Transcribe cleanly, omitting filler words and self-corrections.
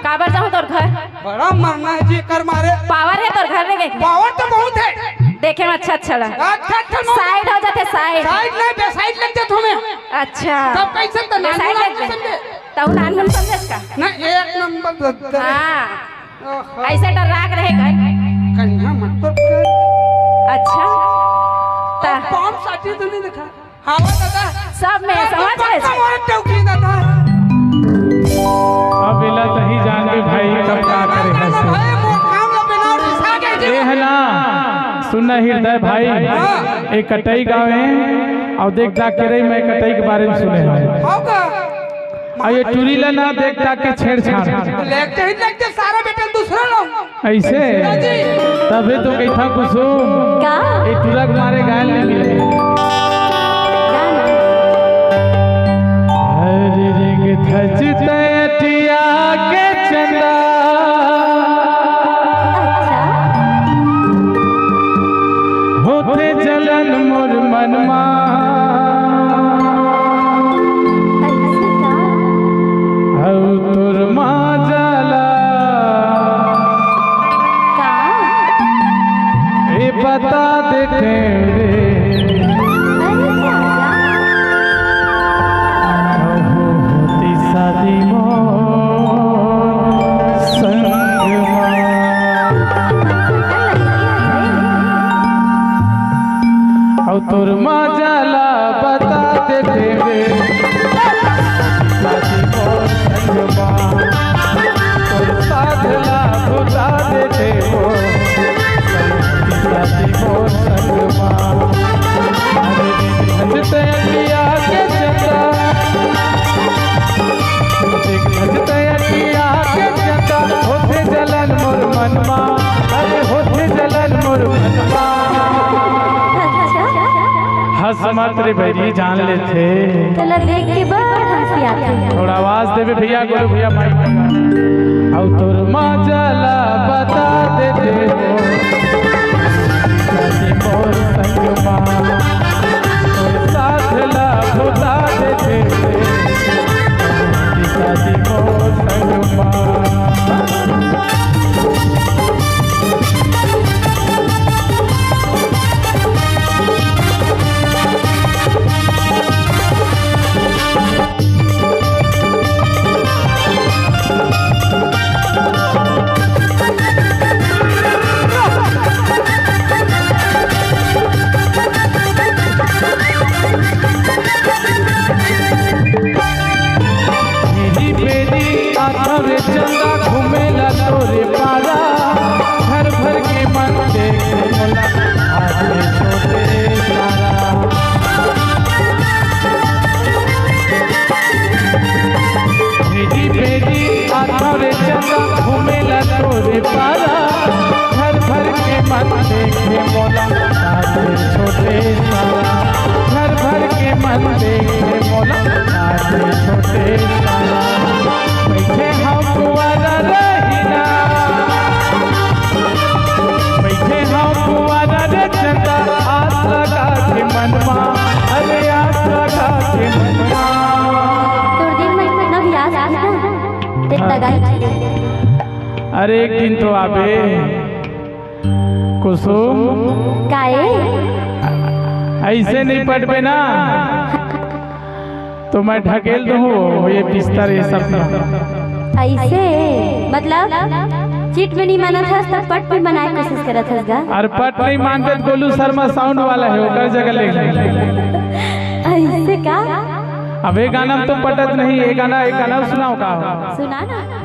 काबर जाऊं तोर घर? बड़ा मरना है जी कर मारे। पावर है तोर घर रे? पावर तो बहुत है। देखे में अच्छा लगा। अच्छा साइड हो जाते साइड नहीं बे साइड लग जाते तुम्हें। अच्छा तब कैसे तो ना साइड लग जाते तो नान मन समझस का ना एक नंबर। हां ऐसे डराग रहेगा कन्या मत तो। अच्छा ता पंप साथी तो नहीं देखा। हां दादा सब में समझ गए हमारे टोकरी दादा अब इला सही जान के भाई कब का करे हंस भाई मोर काम ला बिना उठा के ए है ना सुनना हृदय भाई एक कटई गाँव है और देखता के रही मैं कटई के बारे में सुने हैं होगा और ये टूरी लेना देखता के छेड़छाड़ लगते सारा बेटा दूसरा लोग ऐसे तभी तो कही था कुसुम का ये टूरा के मारे घायल नहीं मिले हरे रिंग धजते टिया के चंदा होते जलन मोर मनमा तुर माँ जाला ए बता देते रे होती शादी और तुर माँ जाला बता देते रे शादी मोर साधला बुता देते हो शादी मोर संगमा भजते लिया के चंदा भजते लिया के चंदा होते जलन मोर मनमा अरे होते जलन मोर मनमा हंस मत रे भैरी जान लेते चला देख के बड़ हंसी आती थोड़ा आवाज देवे भैया गुरु भैया माइक और तोर माँ जाला बता देते हो शादी मोर संगमा तोर साथ ला बुता देते शादी मोर संगमा चंदा घूमेला तोरे पारा घर भर के मन देखे मोला आगे छोटे सारा भेजी भेजी आधारे चंदा घूमेला तोरे पारा घर भर के मन देखे मोला आगे छोटे सारा घर भर के मन देखे मोला आगे छोटे सारा बैठे हम कुआरा रहीना बैठे हम कुआरा रे चंदा आस लगा के मनमा अरे आस लगा के मनमा तोर दिन में इतना भी याद आता इतना गाई अरे एक दिन तो आबे कुसुम काए ऐसे नहीं पटबे ना तो मैं ढकेल दूँ ये बिस्तर ये सब ऐसे मतलब चिट में नहीं माना था तब पट पे बनाए कोशिश करा था गा और पट नहीं मानते गोलू शर्मा साउंड वाला है वो कर जगह ले ऐसे का अब ये गाना तो पटत नहीं ये गाना सुनाओ का सुना ना